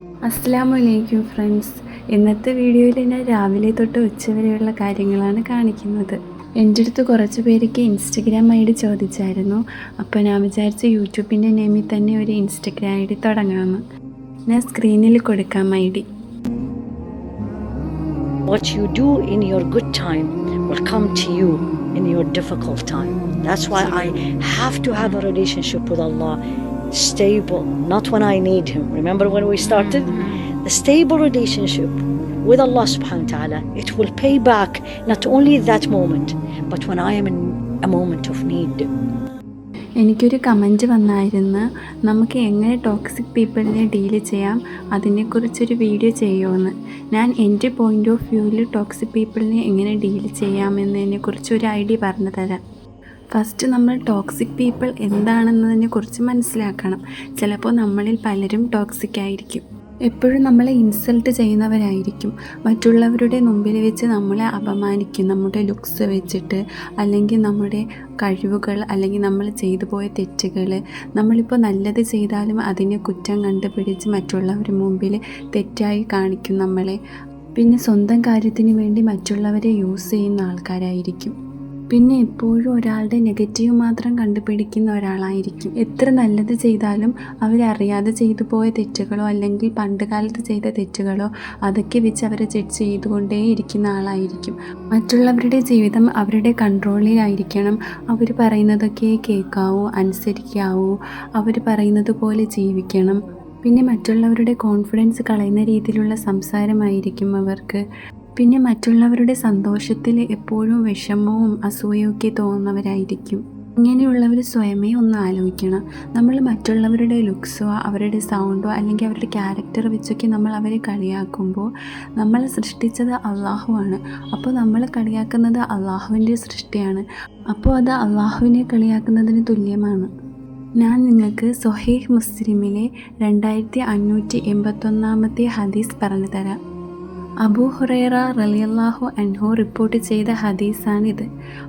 അസ്സലാമലൈക്കും ഫ്രണ്ട്സ്. ഇന്നത്തെ വീഡിയോയിൽ ഞാൻ രാവിലെ തൊട്ട് ഉച്ചവരെയുള്ള കാര്യങ്ങളാണ് കാണിക്കുന്നത്. എൻ്റെ അടുത്ത് കുറച്ച് പേരൊക്കെ ഇൻസ്റ്റഗ്രാം ഐ ഡി ചോദിച്ചായിരുന്നു. അപ്പോൾ ഞാൻ വിചാരിച്ചു യൂട്യൂബിൻ്റെ നെയിമിൽ തന്നെ ഒരു ഇൻസ്റ്റഗ്രാം ഐ ഡി തുടങ്ങാമെന്ന്. ഞാൻ സ്ക്രീനിൽ കൊടുക്കാം I D. What you do in your good time will come to you in your difficult time. That's why I have to have a relationship with Allah. Stable, not when I need Him. Remember when we started? The stable relationship with Allah subhanahu wa ta'ala, it will pay back not only that moment, but when I am in a moment of need. എനിക്കൊരു comment വന്നായിരുന്നു, നമുക്ക് എങ്ങനെ toxic പീപ്പിളിനെ deal ചെയ്യാം, അതിനെക്കുറിച്ചൊരു video ചെയ്യുമെന്ന്. ഞാൻ എൻ്റെ point of വ്യൂവിൽ toxic പീപ്പിളിനെ എങ്ങനെ ഡീല് ചെയ്യാമെന്നതിനെക്കുറിച്ചൊരു ഐഡിയ പറഞ്ഞു തരാം. ഫസ്റ്റ് നമ്മൾ ടോക്സിക് പീപ്പിൾ എന്താണെന്നതിനെക്കുറിച്ച് മനസ്സിലാക്കണം. ചിലപ്പോൾ നമ്മളിൽ പലരും ടോക്സിക് ആയിരിക്കും. എപ്പോഴും നമ്മളെ ഇൻസൾട്ട് ചെയ്യുന്നവരായിരിക്കും. മറ്റുള്ളവരുടെ മുമ്പിൽ വെച്ച് നമ്മളെ അപമാനിക്കും, നമ്മുടെ ലുക്സ് വെച്ചിട്ട്, അല്ലെങ്കിൽ നമ്മുടെ കഴിവുകൾ, അല്ലെങ്കിൽ നമ്മൾ ചെയ്തു പോയ തെറ്റുകൾ. നമ്മളിപ്പോൾ നല്ലത് ചെയ്താലും അതിനെ കുറ്റം കണ്ടുപിടിച്ച് മറ്റുള്ളവരുടെ മുമ്പിൽ തെറ്റായി കാണിക്കും നമ്മളെ. പിന്നെ സ്വന്തം കാര്യത്തിന് വേണ്ടി മറ്റുള്ളവരെ യൂസ് ചെയ്യുന്ന ആൾക്കാരായിരിക്കും. പിന്നെ എപ്പോഴും ഒരാളുടെ നെഗറ്റീവ് മാത്രം കണ്ടുപിടിക്കുന്ന ഒരാളായിരിക്കും. എത്ര നല്ലത് ചെയ്താലും അവരറിയാതെ ചെയ്തു പോയ തെറ്റുകളോ അല്ലെങ്കിൽ പണ്ട് കാലത്ത് ചെയ്ത തെറ്റുകളോ അതൊക്കെ വെച്ച് അവരെ ജഡ്ജ് ചെയ്തുകൊണ്ടേ ഇരിക്കുന്ന ആളായിരിക്കും. മറ്റുള്ളവരുടെ ജീവിതം അവരുടെ കൺട്രോളിലായിരിക്കണം. അവർ പറയുന്നതൊക്കെ കേൾക്കാവൂ, അനുസരിക്കാവൂ, അവർ പറയുന്നത് പോലെ ജീവിക്കണം. പിന്നെ മറ്റുള്ളവരുടെ കോൺഫിഡൻസ് കളയുന്ന രീതിയിലുള്ള സംസാരമായിരിക്കും അവർക്ക്. പിന്നെ മറ്റുള്ളവരുടെ സന്തോഷത്തിൽ എപ്പോഴും വിഷമവും അസൂയൊക്കെ തോന്നുന്നവരായിരിക്കും. ഇങ്ങനെയുള്ളവർ സ്വയമേ ഒന്ന് ആലോചിക്കണം. നമ്മൾ മറ്റുള്ളവരുടെ ലുക്സോ അവരുടെ സൗണ്ടോ അല്ലെങ്കിൽ അവരുടെ ക്യാരക്ടർ വെച്ചൊക്കെ നമ്മൾ അവരെ കളിയാക്കുമ്പോൾ നമ്മളെ സൃഷ്ടിച്ചത് അള്ളാഹുവാണ്. അപ്പോൾ നമ്മൾ കളിയാക്കുന്നത് അള്ളാഹുവിൻ്റെ സൃഷ്ടിയാണ്. അപ്പോൾ അത് അള്ളാഹുവിനെ കളിയാക്കുന്നതിന് തുല്യമാണ്. ഞാൻ നിങ്ങൾക്ക് സ്വഹീഹ് മുസ്ലിമിലെ 2581 ഹദീസ് പറഞ്ഞു തരാം. അബൂ ഹുറൈറ റളിയല്ലാഹു അൻഹു റിപ്പോർട്ട് ചെയ്ത ഹദീസാണിത്.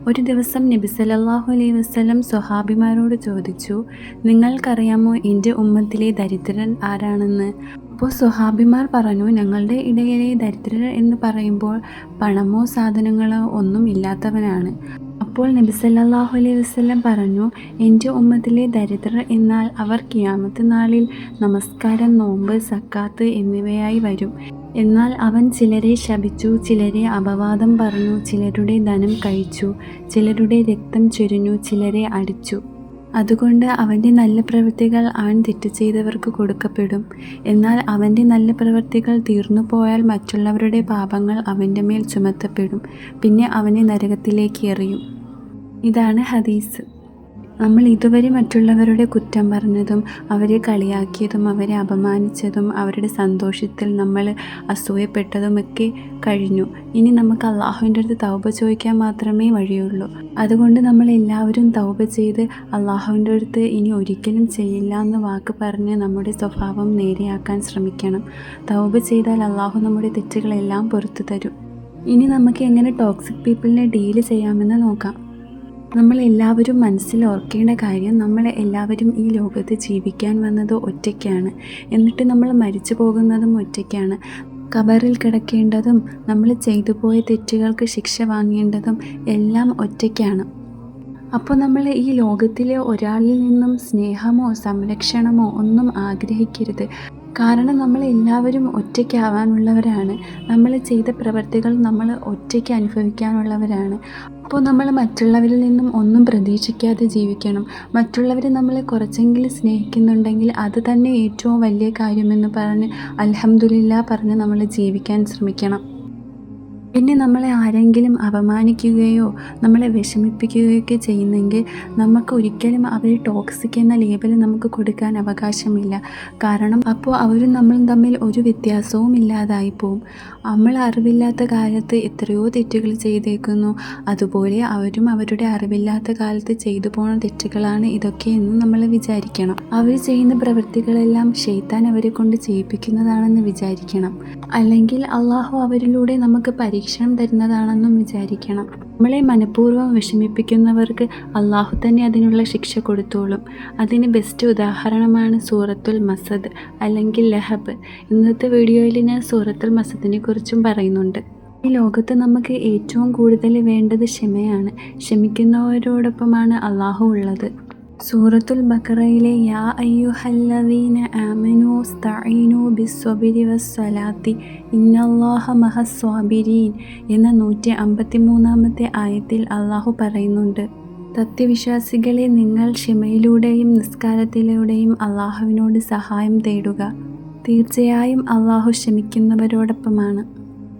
ഒരു ദിവസം നബി സല്ലല്ലാഹു അലൈഹി വസല്ലം സ്വഹാബിമാരോട് ചോദിച്ചു, നിങ്ങൾക്കറിയാമോ എൻ്റെ ഉമ്മത്തിലെ ദരിദ്രൻ ആരാണെന്ന്? അപ്പോൾ സ്വഹാബിമാർ പറഞ്ഞു, ഞങ്ങളുടെ ഇടയിലെ ദരിദ്രർ എന്ന് പറയുമ്പോൾ പണമോ സാധനങ്ങളോ ഒന്നും ഇല്ലാത്തവനാണ്. അപ്പോൾ നബി സല്ലല്ലാഹു അലൈഹി വസല്ലം പറഞ്ഞു, എൻ്റെ ഉമ്മത്തിലെ ദരിദ്രർ എന്നാൽ അവർ ഖിയാമത്ത് നാളിൽ നമസ്കാരം, നോമ്പ്, സക്കാത്ത് എന്നിവയായി വരും. എന്നാൽ അവൻ ചിലരെ ശപിച്ചു, ചിലരെ അപവാദം പറഞ്ഞു, ചിലരുടെ ധനം കഴിച്ചു, ചിലരുടെ രക്തം ചൊരിഞ്ഞു, ചിലരെ അടിച്ചു. അതുകൊണ്ട് അവൻ്റെ നല്ല പ്രവൃത്തികൾ അവൻ തെറ്റ് ചെയ്തവർക്ക് കൊടുക്കപ്പെടും. എന്നാൽ അവൻ്റെ നല്ല പ്രവൃത്തികൾ തീർന്നു പോയാൽ മറ്റുള്ളവരുടെ പാപങ്ങൾ അവൻ്റെ മേൽ ചുമത്തപ്പെടും. പിന്നെ അവനെ നരകത്തിലേക്ക് എറിയും. ഇതാണ് ഹദീസ്. നമ്മൾ ഇതുവരെ മറ്റുള്ളവരുടെ കുറ്റം പറഞ്ഞതും അവരെ കളിയാക്കിയതും അവരെ അപമാനിച്ചതും അവരുടെ സന്തോഷത്തിൽ നമ്മൾ അസൂയപ്പെട്ടതുമൊക്കെ കഴിഞ്ഞു. ഇനി നമുക്ക് അള്ളാഹുവിൻ്റെ അടുത്ത് തൗബ ചോദിക്കാൻ മാത്രമേ വഴിയുള്ളൂ. അതുകൊണ്ട് നമ്മൾ എല്ലാവരും തൗബ ചെയ്ത് അള്ളാഹുവിൻ്റെ അടുത്ത് ഇനി ഒരിക്കലും ചെയ്യില്ല എന്ന് വാക്ക് പറഞ്ഞ് നമ്മുടെ സ്വഭാവം നേരെയാക്കാൻ ശ്രമിക്കണം. തൗബ ചെയ്താൽ അള്ളാഹു നമ്മുടെ തെറ്റുകളെല്ലാം പുറത്തു തരും. ഇനി നമുക്ക് എങ്ങനെ ടോക്സിക് പീപ്പിളിനെ ഡീല് ചെയ്യാമെന്ന് നോക്കാം. നമ്മൾ എല്ലാവരും മനസ്സിൽ ഓർക്കേണ്ട കാര്യം, നമ്മൾ എല്ലാവരും ഈ ലോകത്ത് ജീവിക്കാൻ വന്നത് ഒറ്റയ്ക്കാണ്. എന്നിട്ട് നമ്മൾ മരിച്ചു പോകുന്നതും ഒറ്റയ്ക്കാണ്. ഖബറിൽ കിടക്കേണ്ടതും നമ്മൾ ചെയ്തു പോയ തെറ്റുകൾക്ക് ശിക്ഷ വാങ്ങേണ്ടതും എല്ലാം ഒറ്റയ്ക്കാണ്. അപ്പോൾ നമ്മൾ ഈ ലോകത്തിലെ ഒരാളിൽ നിന്നും സ്നേഹമോ സംരക്ഷണമോ ഒന്നും ആഗ്രഹിക്കരുത്. കാരണം നമ്മൾ എല്ലാവരും ഒറ്റയ്ക്കാവാനുള്ളവരാണ്. നമ്മൾ ചെയ്ത പ്രവൃത്തികൾ നമ്മൾ ഒറ്റയ്ക്ക് അനുഭവിക്കാനുള്ളവരാണ്. അപ്പോൾ നമ്മൾ മറ്റുള്ളവരിൽ നിന്നും ഒന്നും പ്രതീക്ഷിക്കാതെ ജീവിക്കണം. മറ്റുള്ളവർ നമ്മളെ കുറച്ചെങ്കിലും സ്നേഹിക്കുന്നുണ്ടെങ്കിൽ അത് തന്നെ ഏറ്റവും വലിയ കാര്യമെന്ന് പറഞ്ഞ് അൽഹംദുലില്ലാ പറഞ്ഞ് നമ്മൾ ജീവിക്കാൻ ശ്രമിക്കണം. പിന്നെ നമ്മളെ ആരെങ്കിലും അപമാനിക്കുകയോ നമ്മളെ വിഷമിപ്പിക്കുകയോ ഒക്കെ ചെയ്യുന്നെങ്കിൽ നമുക്ക് ഒരിക്കലും അവർ ടോക്സിക് എന്ന ലേബൽ നമുക്ക് കൊടുക്കാൻ അവകാശമില്ല. കാരണം അപ്പോൾ അവരും നമ്മളും തമ്മിൽ ഒരു വ്യത്യാസവും ഇല്ലാതായി പോവും. നമ്മൾ അറിവില്ലാത്ത കാലത്ത് എത്രയോ തെറ്റുകൾ ചെയ്തേക്കുന്നു. അതുപോലെ അവരും അവരുടെ അറിവില്ലാത്ത കാലത്ത് ചെയ്തു പോണ തെറ്റുകളാണ് ഇതൊക്കെ എന്ന് നമ്മൾ വിചാരിക്കണം. അവർ ചെയ്യുന്ന പ്രവൃത്തികളെല്ലാം ശൈത്താൻ അവരെ കൊണ്ട് ചെയ്യിപ്പിക്കുന്നതാണെന്ന് വിചാരിക്കണം. അല്ലെങ്കിൽ അള്ളാഹു അവരിലൂടെ നമുക്ക് പരീക്ഷണം തരുന്നതാണെന്നും വിചാരിക്കണം. നമ്മളെ മനഃപൂർവ്വം വിഷമിപ്പിക്കുന്നവർക്ക് അള്ളാഹു തന്നെ അതിനുള്ള ശിക്ഷ കൊടുത്തോളും. അതിന് ബെസ്റ്റ് ഉദാഹരണമാണ് സൂറത്തുൽ മസദ് അല്ലെങ്കിൽ ലഹബ്. ഇന്നത്തെ വീഡിയോയിൽ ഞാൻ സൂറത്തുൽ മസദിനെ കുറിച്ചും പറയുന്നുണ്ട്. ഈ ലോകത്ത് നമുക്ക് ഏറ്റവും കൂടുതൽ വേണ്ടത് ക്ഷമയാണ്. ക്ഷമിക്കുന്നവരോടൊപ്പമാണ് അള്ളാഹു ഉള്ളത്. സൂറത്തുൽ ബഖറയിലെ യാ അയ്യുഹല്ലദീന ആമനൂ സ്തഈനൂ ബിസ്സബ്രി വസ്സലാത്തി ഇന്നല്ലാഹ മഅസ്സാബിരീൻ എന്ന 153-ാമത്തെ ആയത്തിൽ അള്ളാഹു പറയുന്നുണ്ട്, സത്യവിശ്വാസികളെ, നിങ്ങൾ ക്ഷമയിലൂടെയും നിസ്കാരത്തിലൂടെയും അള്ളാഹുവിനോട് സഹായം തേടുക. തീർച്ചയായും അള്ളാഹു ക്ഷമിക്കുന്നവരോടൊപ്പമാണ്.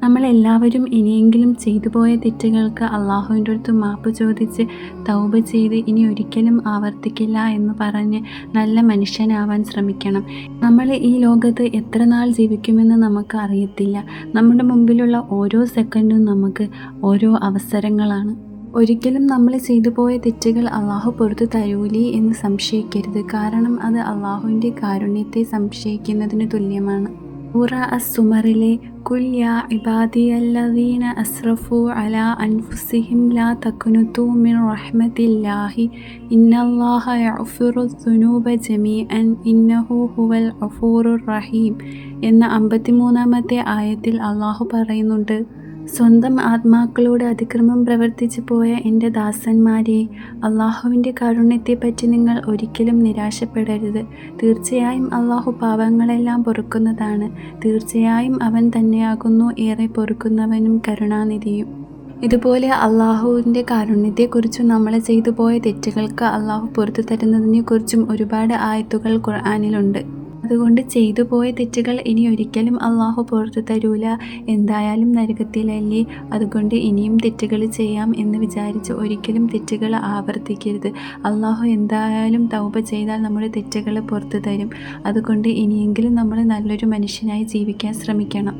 നമ്മളെല്ലാവരും ഇനിയെങ്കിലും ചെയ്തു പോയ തെറ്റുകൾക്ക് അള്ളാഹുവിൻ്റെ അടുത്ത് മാപ്പ് ചോദിച്ച് തൗബ ചെയ്ത് ഇനി ഒരിക്കലും ആവർത്തിക്കില്ല എന്ന് പറഞ്ഞ് നല്ല മനുഷ്യനാവാൻ ശ്രമിക്കണം. നമ്മൾ ഈ ലോകത്ത് എത്ര നാൾ ജീവിക്കുമെന്ന് നമുക്ക് അറിയത്തില്ല. നമ്മുടെ മുമ്പിലുള്ള ഓരോ സെക്കൻഡും നമുക്ക് ഓരോ അവസരങ്ങളാണ്. ഒരിക്കലും നമ്മൾ ചെയ്തു പോയ തെറ്റുകൾ അള്ളാഹു പുറത്തു തരൂലേ എന്ന് സംശയിക്കരുത്. കാരണം അത് അള്ളാഹുവിൻ്റെ കാരുണ്യത്തെ സംശയിക്കുന്നതിന് തുല്യമാണ്. സൂറ അസ്-സുമറിലെ കുൽ യാ ഇബാദിയല്ലദീന അസ്റഫൂ അലാ അൻഫുസിഹിം ലാ തഖ്നതു മിൻ റഹ്മത്തില്ലാഹി ഇന്നല്ലാഹ യഗ്ഫിറുദ് ദുനൂബ ജമീഅൻ ഇന്നഹു ഹുവൽ ഗഫൂറുർ റഹീം എന്ന 53-ാമത്തെ ആയത്തിൽ അള്ളാഹു പറയുന്നുണ്ട്, സ്വന്തം ആത്മാക്കളോട് അതിക്രമം പ്രവർത്തിച്ചു പോയ എൻ്റെ ദാസന്മാരെ, അള്ളാഹുവിൻ്റെ കാരുണ്യത്തെപ്പറ്റി നിങ്ങൾ ഒരിക്കലും നിരാശപ്പെടരുത്. തീർച്ചയായും അള്ളാഹു പാവങ്ങളെല്ലാം പൊറുക്കുന്നതാണ്. തീർച്ചയായും അവൻ തന്നെയാകുന്നു ഏറെ പൊറുക്കുന്നവനും കരുണാനിധിയും. ഇതുപോലെ അള്ളാഹുവിൻ്റെ കാരുണ്യത്തെക്കുറിച്ചും നമ്മൾ ചെയ്തു പോയ തെറ്റുകൾക്ക് അള്ളാഹു പുറത്തു തരുന്നതിനെക്കുറിച്ചും ഒരുപാട് ആയത്തുകൾ ഖുർആനിലുണ്ട്. അതുകൊണ്ട് ചെയ്തു പോയ തെറ്റുകൾ ഇനി ഒരിക്കലും അള്ളാഹു പുറത്തു തരൂല, എന്തായാലും നരകത്തിലല്ലേ, അതുകൊണ്ട് ഇനിയും തെറ്റുകൾ ചെയ്യാം എന്ന് വിചാരിച്ച് ഒരിക്കലും തെറ്റുകൾ ആവർത്തിക്കരുത്. അള്ളാഹു എന്തായാലും തൗബ ചെയ്താൽ നമ്മുടെ തെറ്റുകൾ പുറത്തു തരും. അതുകൊണ്ട് ഇനിയെങ്കിലും നമ്മൾ നല്ലൊരു മനുഷ്യനായി ജീവിക്കാൻ ശ്രമിക്കണം.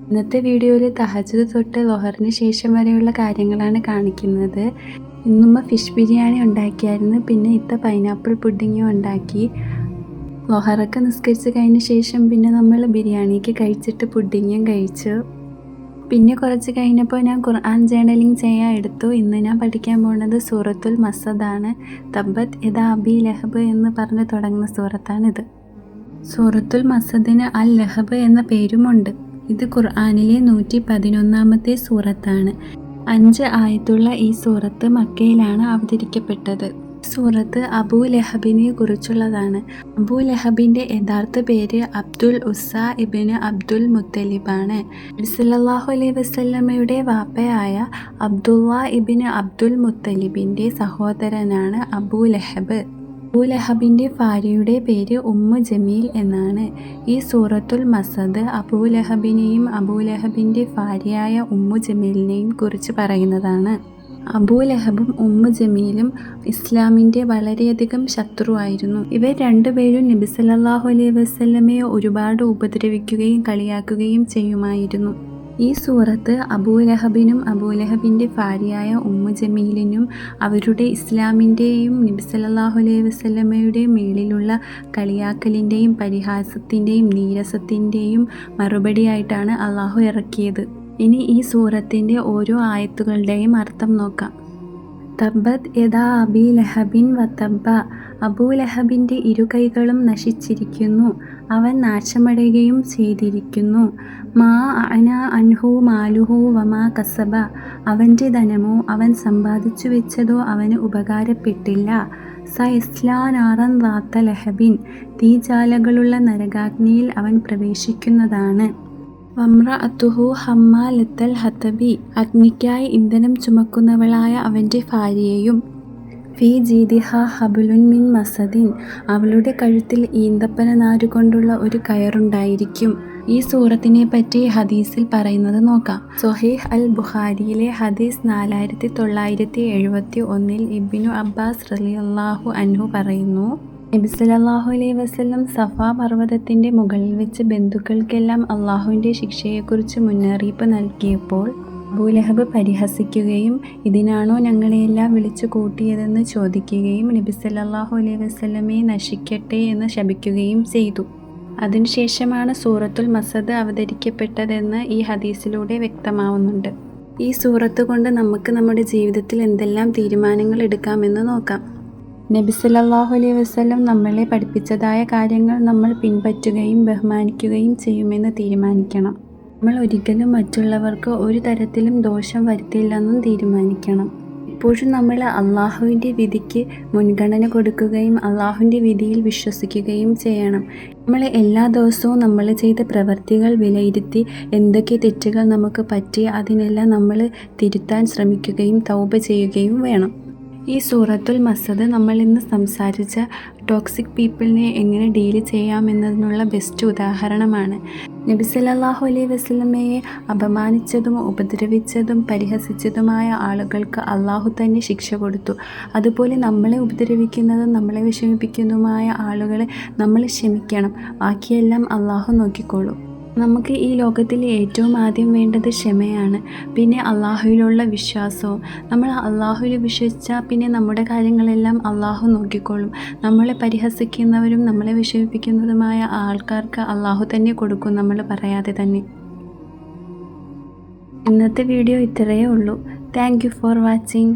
ഇന്നത്തെ വീഡിയോയിൽ തഹജ്ജുദ് തൊട്ട് ളുഹറിന് ശേഷം വരെയുള്ള കാര്യങ്ങളാണ് കാണിക്കുന്നത്. ഇന്നുമ്മ ഫിഷ് ബിരിയാണി ഉണ്ടാക്കിയായിരുന്നു. പിന്നെ ഇത്ത പൈനാപ്പിൾ പുഡിങ്ങും ഉണ്ടാക്കി. ളുഹറൊക്കെ നിസ്കരിച്ച് കഴിഞ്ഞ ശേഷം പിന്നെ നമ്മൾ ബിരിയാണിക്ക് കഴിച്ചിട്ട് പുഡിങ്ങും കഴിച്ചു. പിന്നെ കുറച്ച് കഴിഞ്ഞപ്പോൾ ഞാൻ ഖുർആൻ ജേർണലിംഗ് ചെയ്യാൻ എടുത്തു. ഇന്ന് ഞാൻ പഠിക്കാൻ പോകുന്നത് സൂറത്തുൽ മസദാണ്. തബ്ബത് യദാ അബീ ലഹബ് എന്ന് പറഞ്ഞ് തുടങ്ങുന്ന സൂറത്താണിത്. സൂറത്തുൽ മസദിന് അൽ ലഹബ് എന്ന പേരുമുണ്ട്. ഇത് ഖുർആനിലെ 111-ാമത്തെ സൂറത്താണ്. 5 ആയത്തുള്ള ഈ സൂറത്ത് മക്കയിലാണ് അവതരിക്കപ്പെട്ടത്. സൂറത്ത് അബൂ ലഹബിനെ കുറിച്ചുള്ളതാണ്. അബൂ ലഹബിൻ്റെ യഥാർത്ഥ പേര് അബ്ദുൽ ഉസ്സ ഇബ്നു അബ്ദുൽ മുത്തലിബാണ്. നബി സല്ലല്ലാഹു അലൈഹി വസല്ലമയുടെ വാപ്പയായ അബ്ദുള്ള ഇബ്നു അബ്ദുൽ മുത്തലിബിൻ്റെ സഹോദരനാണ് അബൂ ലഹബ്. അബൂ ലഹബിൻ്റെ ഭാര്യയുടെ പേര് ഉമ്മു ജമീൽ എന്നാണ്. ഈ സൂറത്തുൽ മസദ് അബൂ ലഹബിനെയും അബൂ ലഹബിൻ്റെ ഭാര്യയായ ഉമ്മു ജമീലിനെയും കുറിച്ച് പറയുന്നതാണ്. അബൂ ലഹബും ഉമ്മു ജമീലും ഇസ്ലാമിൻ്റെ വളരെയധികം ശത്രുവായിരുന്നു. ഇവർ രണ്ടുപേരും നബി സല്ലല്ലാഹു അലൈഹി വസല്ലമയെ ഒരുപാട് ഉപദ്രവിക്കുകയും കളിയാക്കുകയും ചെയ്യുമായിരുന്നു. ഈ സൂറത്ത് അബൂ ലഹബിനും അബൂ ലഹബിൻ്റെ ഭാര്യയായ ഉമ്മു ജമീലിനും അവരുടെ ഇസ്ലാമിൻ്റെയും നബി സല്ലല്ലാഹു അലൈഹി വസല്ലമയുടെ മേലിലുള്ള കളിയാക്കലിൻ്റെയും പരിഹാസത്തിൻ്റെയും നീരസത്തിൻ്റെയും മറുപടിയായിട്ടാണ് അള്ളാഹു ഇറക്കിയത്. ഇനി ഈ സൂറത്തിൻ്റെ ഓരോ ആയത്തുകളുടെയും അർത്ഥം നോക്കാം. തബ്ബത് യദാ അബീ ലഹബിൻ വതബ്ബ, അബൂ ലഹബിൻ്റെ ഇരുകൈകളും നശിച്ചിരിക്കുന്നു, അവൻ നാശമടയുകയും ചെയ്തിരിക്കുന്നു. മാ അഅന അൻഹു മാലുഹു വമാ കസബ, അവൻ്റെ ധനമോ അവൻ സമ്പാദിച്ചു വെച്ചതോ അവന് ഉപകാരപ്പെട്ടില്ല. സയസ്ലാ നാറൻ ദാത്ത ലഹബിൻ, തീജാലകളുള്ള നരകാഗ്നിയിൽ അവൻ പ്രവേശിക്കുന്നതാണ്. വമ്രഅത്തുഹു ഹമ്മാലത്തൽ ഹതബി, അഗ്നിക്കായി ഇന്ധനം ചുമക്കുന്നവളായ അവൻ്റെ ഭാര്യയെയും. ഫീ ജീദിഹ ഹബുലുൻ മിൻ മസദിൻ, അവളുടെ കഴുത്തിൽ ഈന്തപ്പന നാരുകൊണ്ടുള്ള ഒരു കയറുണ്ടായിരിക്കും. ഈ സൂറത്തിനെ പറ്റി ഹദീസിൽ പറയുന്നത് നോക്കാം. സ്വഹീഹ് അൽ ബുഖാരിയിലെ ഹദീസ് 4971 ഇബ്നു അബ്ബാസ് റളിയല്ലാഹു അൻഹു പറയുന്നു, നബി സല്ലല്ലാഹു അലൈഹി വസല്ലം സഫാ പർവ്വതത്തിൻ്റെ മുകളിൽ വെച്ച് ബന്ധുക്കൾക്കെല്ലാം അള്ളാഹുവിൻ്റെ ശിക്ഷയെക്കുറിച്ച് മുന്നറിയിപ്പ് നൽകിയപ്പോൾ അബൂ ലഹബ് പരിഹസിക്കുകയും ഇതിനാണോ ഞങ്ങളെയെല്ലാം വിളിച്ചു കൂട്ടിയതെന്ന് ചോദിക്കുകയും നബി സല്ലല്ലാഹു അലൈഹി വസല്ലമയെ നശിക്കട്ടെ എന്ന് ശപിക്കുകയും ചെയ്തു. അതിനുശേഷമാണ് സൂറത്തുൽ മസദ് അവതരിക്കപ്പെട്ടതെന്ന് ഈ ഹദീസിലൂടെ വ്യക്തമാവുന്നുണ്ട്. ഈ സൂറത്ത് കൊണ്ട് നമുക്ക് നമ്മുടെ ജീവിതത്തിൽ എന്തെല്ലാം തീരുമാനങ്ങൾ എടുക്കാമെന്ന് നോക്കാം. നബി സല്ലല്ലാഹു അലൈഹി വസല്ലം നമ്മളെ പഠിപ്പിച്ചതായ കാര്യങ്ങൾ നമ്മൾ പിൻപറ്റുകയും ബഹുമാനിക്കുകയും ചെയ്യുമെന്ന് തീരുമാനിക്കണം. നമ്മൾ ഒരിക്കലും മറ്റുള്ളവർക്ക് ഒരു തരത്തിലും ദോഷം വരുത്തില്ലെന്നും തീരുമാനിക്കണം. എപ്പോഴും നമ്മൾ അള്ളാഹുവിൻ്റെ വിധിക്ക് മുൻഗണന കൊടുക്കുകയും അള്ളാഹുവിൻ്റെ വിധിയിൽ വിശ്വസിക്കുകയും ചെയ്യണം. നമ്മൾ എല്ലാ ദിവസവും നമ്മൾ ചെയ്ത പ്രവൃത്തികൾ വിലയിരുത്തി എന്തൊക്കെ തെറ്റുകൾ നമുക്ക് പറ്റി അതിനെല്ലാം നമ്മൾ തിരുത്താൻ ശ്രമിക്കുകയും തൗബ ചെയ്യുകയും വേണം. ഈ സൂറത്തുൽ മസദ് നമ്മൾ ഇന്ന് സംസാരിച്ച ടോക്സിക് പീപ്പിളിനെ എങ്ങനെ ഡീല് ചെയ്യാമെന്നതിനുള്ള ബെസ്റ്റ് ഉദാഹരണമാണ്. നബി സല്ലല്ലാഹു അലൈഹി വസല്ലമയെ അപമാനിച്ചതും ഉപദ്രവിച്ചതും പരിഹസിച്ചതുമായ ആളുകൾക്ക് അള്ളാഹു തന്നെ ശിക്ഷ കൊടുത്തു. അതുപോലെ നമ്മളെ ഉപദ്രവിക്കുന്നതും നമ്മളെ വിഷമിപ്പിക്കുന്നതുമായ ആളുകളെ നമ്മൾ ക്ഷമിക്കണം. ബാക്കിയെല്ലാം അള്ളാഹു നോക്കിക്കോളും. നമുക്ക് ഈ ലോകത്തിൽ ഏറ്റവും ആദ്യം വേണ്ടത് ക്ഷമയാണ്. പിന്നെ അള്ളാഹുവിലുള്ള വിശ്വാസവും. നമ്മൾ അള്ളാഹുവിൽ വിശ്വസിച്ചാൽ പിന്നെ നമ്മുടെ കാര്യങ്ങളെല്ലാം അള്ളാഹു നോക്കിക്കോളും. നമ്മളെ പരിഹസിക്കുന്നവരും നമ്മളെ വിഷമിപ്പിക്കുന്നതുമായ ആൾക്കാർക്ക് അള്ളാഹു തന്നെ കൊടുക്കും, നമ്മൾ പറയാതെ തന്നെ. ഇന്നത്തെ വീഡിയോ ഇത്രയേ ഉള്ളൂ. Thank you for watching.